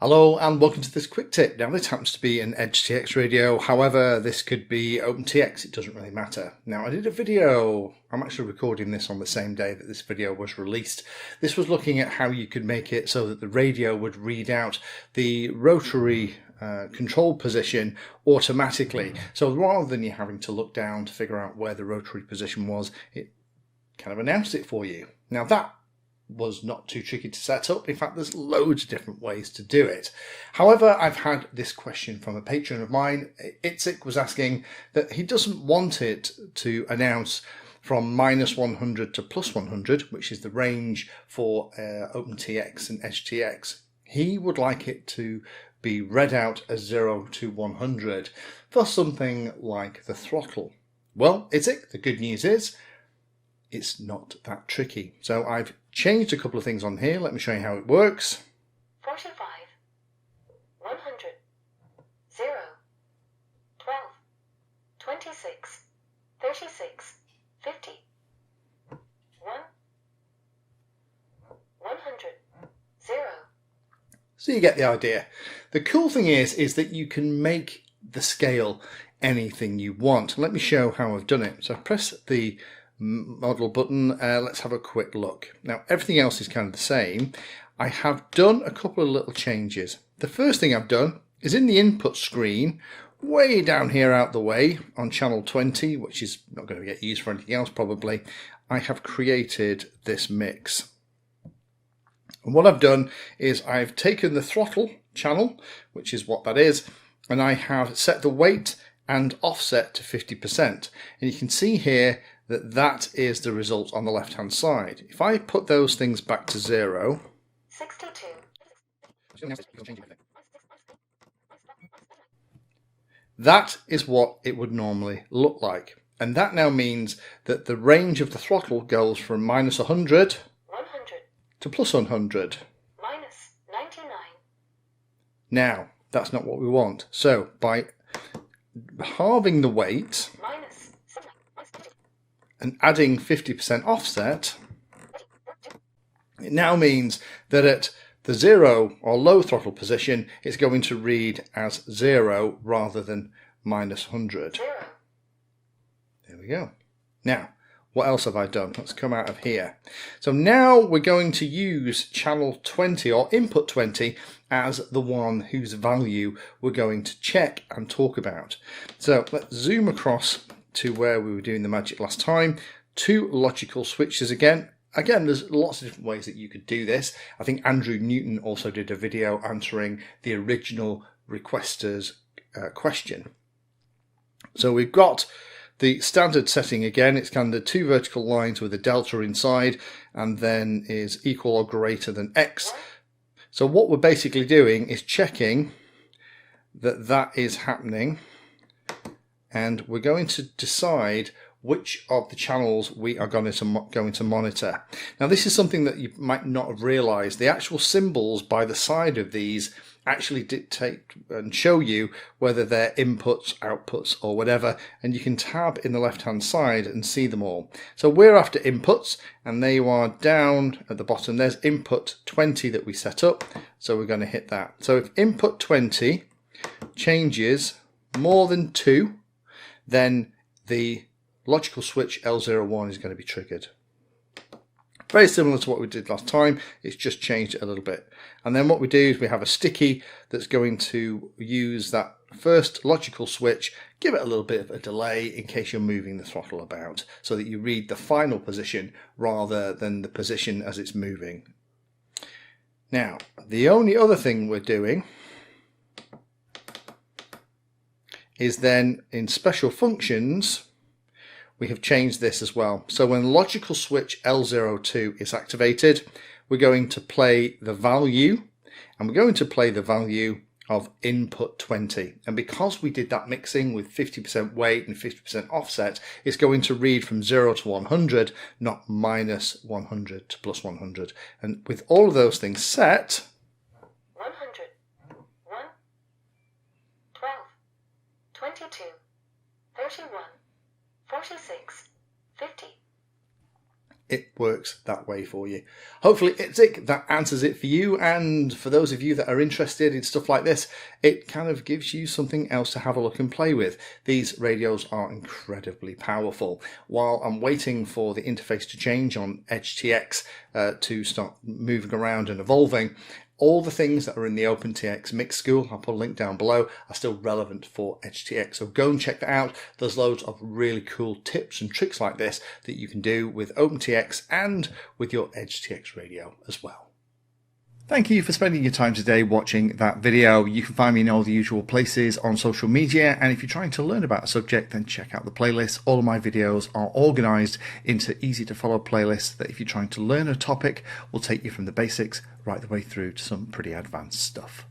Hello and welcome to this quick tip. Now this happens to be an EdgeTX radio, however this could be OpenTX, it doesn't really matter. Now I did a video, I'm actually recording this on the same day that this video was released. This was looking at how you could make it so that the radio would read out the rotary control position automatically. So rather than you having to look down to figure out where the rotary position was, it kind of announced it for you. Now that was not too tricky to set up. In fact, there's loads of different ways to do it. However, I've had this question from a patron of mine. Itzik was asking that he doesn't want it to announce from -100 to +100, which is the range for OpenTX and EdgeTX. He would like it to be read out as 0 to 100 for something like the throttle. Well, Itzik, the good news is it's not that tricky. So I've changed a couple of things on here. Let me show you how it works. 45, 100, 0, 12, 26, 36, 50, 1, 100, 0. So you get the idea. The cool thing is that you can make the scale anything you want. Let me show how I've done it. So press the model button. Let's have a quick look. Now everything else is kind of the same. I have done a couple of little changes. The first thing I've done is in the input screen, way down here out the way on channel 20, which is not going to get used for anything else probably, I have created this mix. And what I've done is I've taken the throttle channel, which is what that is, and I have set the weight and offset to 50%. And you can see here that is the result on the left hand side. If I put those things back to 0, 62. that is what it would normally look like. And that now means that the range of the throttle goes from -100 to +100. -99. Now, that's not what we want. So by halving the weight and adding 50% offset, it now means that at the 0 or low throttle position, it's going to read as 0 rather than -100. 0. There we go. Now, what else have I done? Let's come out of here. So now we're going to use channel 20 or input 20 as the one whose value we're going to check and talk about. So let's zoom across to where we were doing the magic last time. 2 logical switches again. Again, there's lots of different ways that you could do this. I think Andrew Newton also did a video answering the original requester's question. So we've got the standard setting again. It's kind of 2 vertical lines with a delta inside and then is equal or greater than X. So what we're basically doing is checking that that is happening, and we're going to decide which of the channels we are going to monitor. Now this is something that you might not have realized. The actual symbols by the side of these actually dictate and show you whether they're inputs, outputs or whatever, and you can tab in the left hand side and see them all. So we're after inputs and they are down at the bottom. There's input 20 that we set up, so we're going to hit that. So if input 20 changes more than 2, then the logical switch L01 is going to be triggered. Very similar to what we did last time, it's just changed it a little bit. And then what we do is we have a sticky that's going to use that first logical switch, give it a little bit of a delay in case you're moving the throttle about, so that you read the final position rather than the position as it's moving. Now, the only other thing we're doing is then in special functions, we have changed this as well. So when logical switch L02 is activated, we're going to play the value, and we're going to play the value of input 20. And because we did that mixing with 50% weight and 50% offset, it's going to read from 0 to 100, not -100 to +100. And with all of those things set, 100, 1, 12, 22, 31, 46, 50. it works that way for you. Hopefully EdgeTX, that answers it for you, and for those of you that are interested in stuff like this, it kind of gives you something else to have a look and play with. These radios are incredibly powerful. While I'm waiting for the interface to change on EdgeTX to start moving around and evolving, all the things that are in the OpenTX Mix School, I'll put a link down below, are still relevant for EdgeTX. So go and check that out. There's loads of really cool tips and tricks like this that you can do with OpenTX and with your EdgeTX radio as well. Thank you for spending your time today watching that video. You can find me in all the usual places on social media, and if you're trying to learn about a subject, then check out the playlist. All of my videos are organized into easy to follow playlists that if you're trying to learn a topic will take you from the basics right the way through to some pretty advanced stuff.